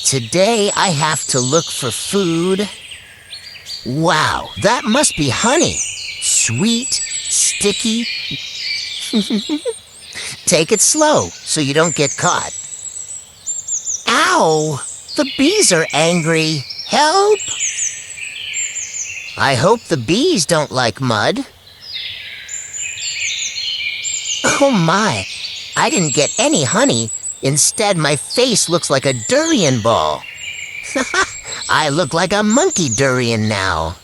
Today I have to look for food. Wow, that must be honey. Sweet, sticky. Take it slow so you don't get caught. Ow! The bees are angry. Help! I hope the bees don't like mud. Oh my, I didn't get any honey. Instead, my face looks like a durian ball. I look like a monkey durian now.